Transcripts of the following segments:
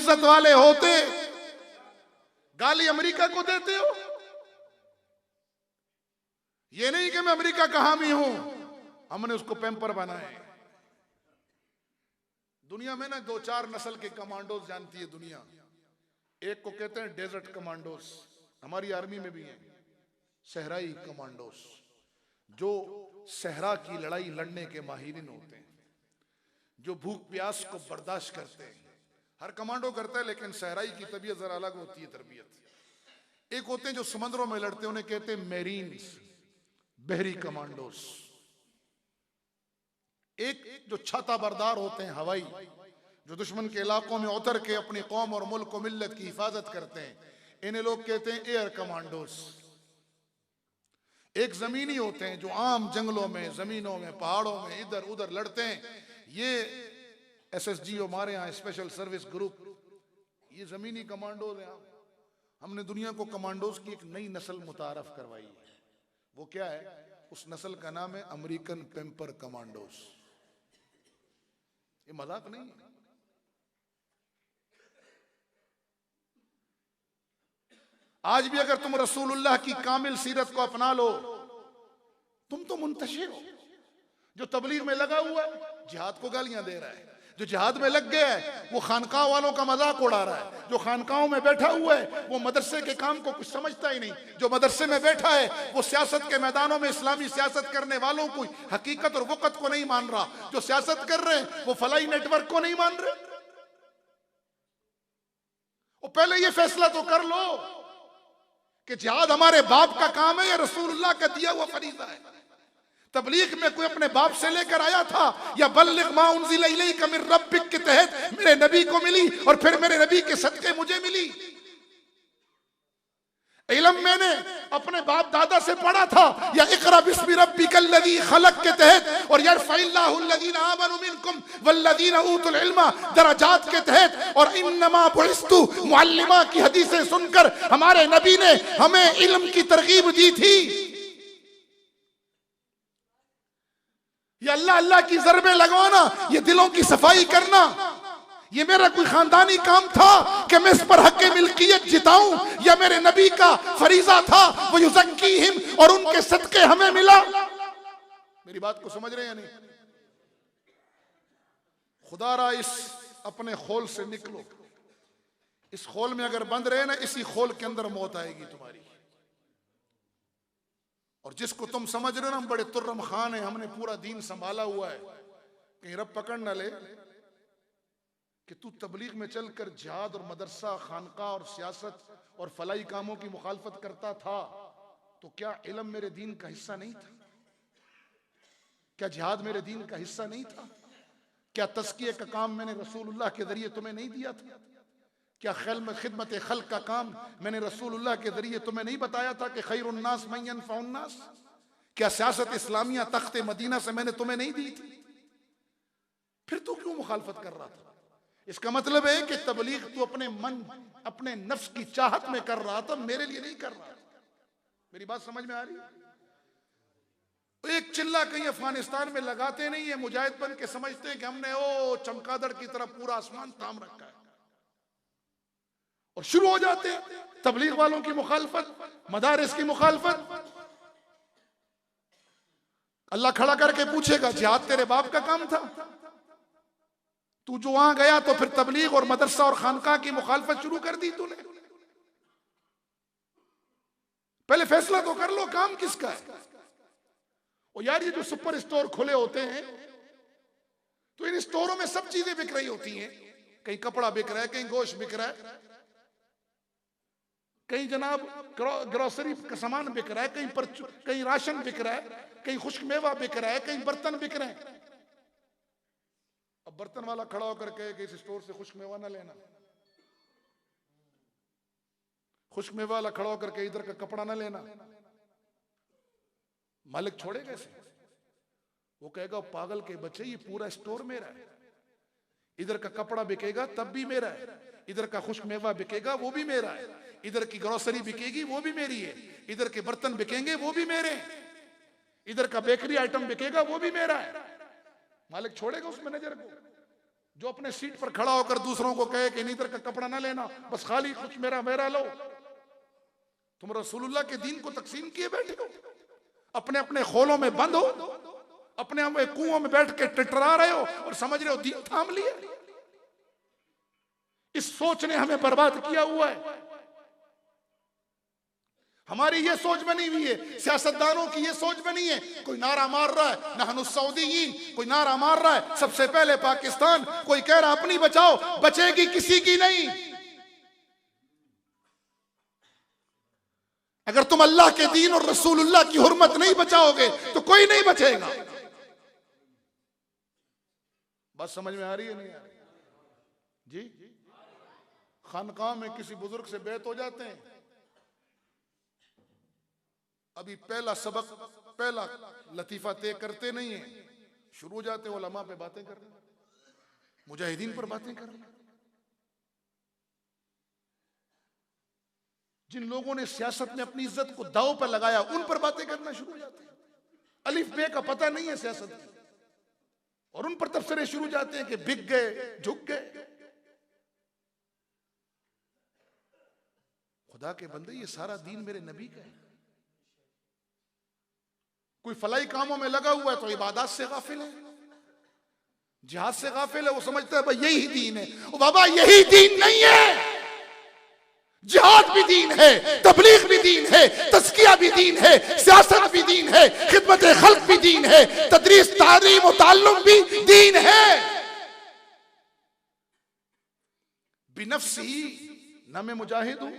इज्जत वाले होते गाली अमेरिका को देते हो? ये नहीं कि मैं अमेरिका का हामी हूं, हमने उसको पैम्पर बनाए। दुनिया में ना दो चार नस्ल के कमांडोज जानती है दुनिया। एक को कहते हैं डेजर्ट कमांडोज, हमारी आर्मी में भी हैं। सहराई कमांडोज, जो सहरा की लड़ाई लड़ने के माहिरीन होते हैं, जो भूख प्यास को बर्दाश्त करते हैं। हर कमांडो करता है, लेकिन सहराई की तबीयत जरा अलग होती है तरबियत। एक होते हैं जो समंदरों में लड़ते हैं, उन्हें कहते हैं मेरीन्स, बहरी कमांडोज। एक जो छाता बरदार होते हैं, हवाई, जो दुश्मन के इलाकों में उतर के अपनी कौम और मुल्क और मिल्लत की हिफाजत करते हैं, इन्हें लोग कहते हैं एयर कमांडोज। एक जमीनी होते हैं जो आम जंगलों में, जमीनों में, पहाड़ों में इधर उधर लड़ते हैं। ये SSGO हमारे यहाँ स्पेशल सर्विस ग्रुप, ये जमीनी कमांडोज हैं। हमने दुनिया को कमांडोज की एक नई नस्ल मुतारफ करवाई है। वो क्या है? उस नस्ल का नाम है अमेरिकन पेम्पर कमांडोज। ये मजाक नहीं है। आज भी अगर तुम रसूलुल्लाह की कामिल सीरत को अपना लो, तुम तो मुंतशिर हो। जो तबलीग में लगा हुआ है जिहाद को गालियां दे रहा है, जो जिहाद में लग गया है वो खानकाह वालों का मजाक उड़ा रहा है, जो खानकाहों में बैठा हुआ है वो मदरसे के काम को कुछ समझता ही नहीं, जो मदरसे में बैठा है वो सियासत के मैदानों में इस्लामी सियासत करने वालों को हकीकत और वक़्त को नहीं मान रहा, जो सियासत कर रहे हैं वो फलाई नेटवर्क को नहीं मान रहे। वो पहले ये फैसला तो कर लो कि जिहाद हमारे बाप का काम है या रसूलुल्लाह का दिया हुआ फरीज़ा है। तबलीग में कोई अपने बाप से लेकर आया था या बल्लिग मा उन्ज़िला इलैका मिन रब्बिक के तहत मेरे नबी को मिली और फिर मेरे नबी के सदके मुझे मिली। इल्म मैंने अपने बाप दादा से पढ़ा था या इक़रा बिस्मि रब्बिकल लज़ी खलक़ के तहत और यरफ़इल्लाहु अल्लज़ीना आमनु मिनकुम वल्लज़ीना ऊतुल इल्मा दरजात के तहत और इन्नमा बुइस्तु मुअल्लिमा की हदीसें सुनकर हमारे नबी ने हमें इल्म की तरगीब दी थी। ये अल्लाह अल्लाह की ज़रबे लगवाना, ये दिलों की सफाई करना, ये मेरा कोई खानदानी काम था कि मैं इस पर हक़ मिल्कियत जिताऊं, या मेरे नबी का फरीज़ा था वो युज़क्कीहिम और उनके सदके हमें मिला। मेरी बात को समझ रहे हैं या नहीं? खुदारा इस अपने खोल से निकलो। इस खोल में अगर बंद रहे ना, इसी खोल के अंदर मौत आएगी तुम्हारी। और जिसको तुम समझ रहे हो ना हम बड़े तुर्रम खान हैं, हमने पूरा दीन संभाला हुआ है, कहीं रब पकड़ न ले कि तू तबलीग में चलकर जिहाद और मदरसा, खानका और सियासत और फलाई कामों की मुखालफत करता था, तो क्या इल्म मेरे दीन का हिस्सा नहीं था? क्या जिहाद मेरे दीन का हिस्सा नहीं था? क्या तज़किये का काम मैंने रसूलुल्लाह के जरिए तुम्हें नहीं दिया था? क्या खिदमत खल्क का काम मैंने रसूलुल्लाह के जरिए तुम्हें नहीं बताया था कि खैरुन्नास मन यनफ़उन्नास? क्या सियासत इस्लामिया तख्ते मदीना से मैंने तुम्हें नहीं दी थी? फिर तू क्यों मुखालफत कर रहा था? इसका मतलब है कि तबलीग तू अपने मन, अपने नफ्स की चाहत में कर रहा था, मेरे लिए नहीं कर रहा। मेरी बात समझ में आ रही है? एक चिल्ला कहीं अफगानिस्तान में लगाते नहीं है, मुजाहिद बन के समझते हैं कि हमने ओ चमगादड़ की तरफ पूरा आसमान थाम रखा है, और शुरू हो जाते हैं तबलीग वालों की मुखालफत, मदारिस की मुखालफत। अल्लाह खड़ा करके पूछेगा जिहाद तेरे बाप का काम था? तू जो वहां गया तो फिर तबलीग और मदरसा और खानका की मुखालफत शुरू कर दी तूने। पहले फैसला तो कर लो काम किसका है। और यार ये जो सुपर स्टोर खुले होते हैं तो इन स्टोरों में सब चीजें बिक रही होती हैं। कहीं कपड़ा बिक रहा है, कहीं गोश्त बिक रहा है, कहीं जनाब ग्रोसरी का सामान बिक रहा है, कहीं राशन बिक रहा है, कहीं खुश्क मेवा बिक रहा है, कहीं बर्तन बिक रहे हैं। अब बर्तन वाला खड़ा होकर कहे कि इस स्टोर से खुश्क मेवा ना लेना, खुश्क मेवा वाला खड़ा होकर के इधर का कपड़ा ना लेना, मालिक छोड़े कैसे? वो कहेगा पागल के बच्चे, ये पूरा स्टोर मेरा है, इधर का कपड़ा बिकेगा तब भी मेरा है, इधर का खुश्क मेवा बिकेगा वो भी मेरा है, इधर की ग्रोसरी बिकेगी वो भी मेरी है, इधर के बर्तन बिकेंगे वो भी मेरे हैं, इधर का बेकरी आइटम बिकेगा वो भी मेरा है। मालिक छोड़ेगा उस मैनेजर को? जो अपने सीट पर खड़ा होकर दूसरों को कहे कि इधर का कपड़ा ना लेना, बस खाली कुछ मेरा मेरा लो। तुम रसूलुल्लाह के दीन को तकसीम किए बैठे हो, अपने अपने खोलों में बंद हो, अपने अपने कुओं में बैठ के टिटरा रहे हो और समझ रहे हो दीन थाम लिए। इस सोच ने हमें बर्बाद किया हुआ है। हमारी ये सोच बनी हुई है, सियासतदानों की ये सोच बनी है। कोई नारा मार रहा है नहनु सऊदीयीन, कोई नारा मार रहा है सबसे पहले पाकिस्तान, कोई कह रहा अपनी बचाओ, बचेगी किसी की नहीं। अगर तुम अल्लाह के दीन और रसूलुल्लाह की हुर्मत नहीं बचाओगे तो कोई नहीं बचेगा। बात समझ में आ रही है नहीं आ रही जी? खानकाह में किसी बुजुर्ग से बैत हो जाते हैं, अभी पहला सबक पहला लतीफा तय करते नहीं है, शुरू हो जाते हैं उलमा पे बातें करने, मुजाहिदीन पर बातें करने। जिन लोगों ने सियासत में अपनी इज्जत को दांव पर लगाया उन पर बातें करना शुरू हो जाते हैं। अलिफ बे का पता नहीं है सियासत की और उन पर तबसरे शुरू हो जाते हैं कि बिक गए, झुक गए। खुदा के बंदे, ये सारा दीन मेरे नबी का है। कोई फलाई कामों में लगा हुआ है तो इबादत से गाफिल है, जिहाद से गाफिल है। वो समझता है भाई यही दीन है। ओ बाबा, यही दीन नहीं है। जिहाद भी दीन है, तबलीग भी दीन है, तज़किया भी दीन है, सियासत भी दीन है, खिदमत खल्क भी दीन है, तदरीस तालीम और ताल्लुम भी दीन है। बिनफ्सिही, न मैं मुजाहिद हूं,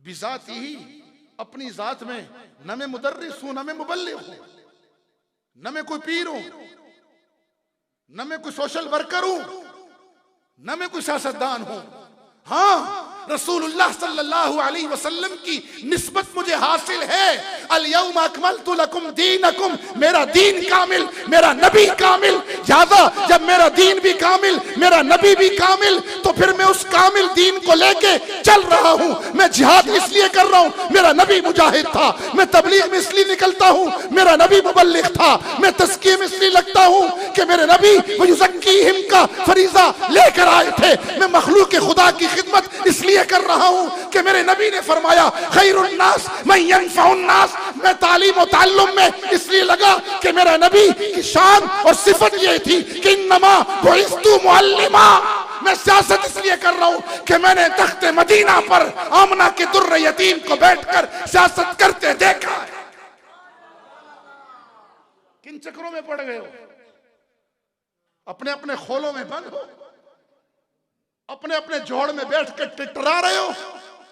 बिज़ातिही, अपनी जात में, न मैं मुदर्रिस हूं, न मैं मुबल्लिग हूं, न मैं कोई पीर हूं, न मैं कोई सोशल वर्कर हूं, न मैं कोई सियासतदान हूं। हाँ, रसूलुल्लाह सल्लल्लाहु अलैहि वसल्लम की निस्बत मुझे हासिल है। अल यौम अकमलतु लकुम दीनकुम, मेरा दीन कामिल, मेरा नबी कामिल। ज्यादा जब मेरा दीन भी कामिल, मेरा नबी भी कामिल, तो फिर मैं उस कामिल दीन को लेके चल रहा हूं। मैं जिहाद इसलिए कर रहा हूं, मेरा नबी मुजाहिद था। मैं तबलीग में इसलिए निकलता हूं, मेरा नबी मुबल्लिग था। मैं तज़किये में इसलिए लगता हूं कि मेरे नबी वयुज़क्कीहिम का फरीजा लेकर आए थे। मैं मखलूक खुदा की खिदमत इसलिए कर रहा हूं कि मेरे नबी ने फरमाया खैरुन नास मन यनफउन नास। मैं तालीम और ताल्लुम में इसलिए लगा कि मेरा नबी की शान और सिफत ये थी कि इन्नमा बुइस्तु मुअल्लिमा। मैं सियासत इसलिए कर रहा हूं कि मैंने तख्ते मदीना पर आमना के दुर्र यतीम को बैठकर सियासत करते देखा है। किन चक्रों में पड़ गए हो? अपने अपने खोलों में बंद हो, अपने अपने जोड़ में बैठ कर टिटरा रहे हो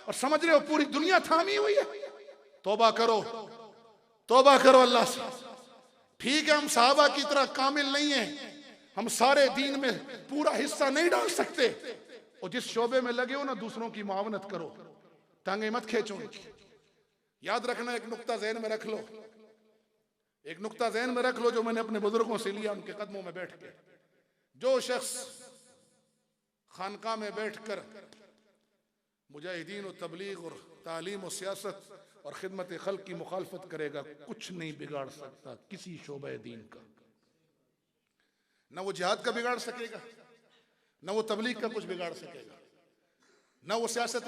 और समझ रहे हो पूरी दुनिया थामी हुई है। तौबा करो, तौबा करो अल्लाह से। ठीक है, हम सहाबा की तरह कामिल नहीं है, हम सारे दीन में पूरा हिस्सा नहीं डाल सकते। और जिस शोबे में लगे हो ना, दूसरों की मुआवनत करो, टांगे मत खींचो। याद रखना, एक नुक्ता ज़हन में रख लो, एक नुक्ता ज़हन में रख लो जो मैंने अपने बुजुर्गों से लिया, उनके कदमों में बैठ के। जो शख्स खानका में बैठकर मुजाहिदीन और तबलीग और तालीम और सियासत और खिदमत खल्क की मुखालफत करेगा, कुछ नहीं बिगाड़ सकता किसी शोबे दीन का। न वो जिहाद का बिगाड़ सकेगा, न वो तबलीग का कुछ बिगाड़ सकेगा, न वो सियासत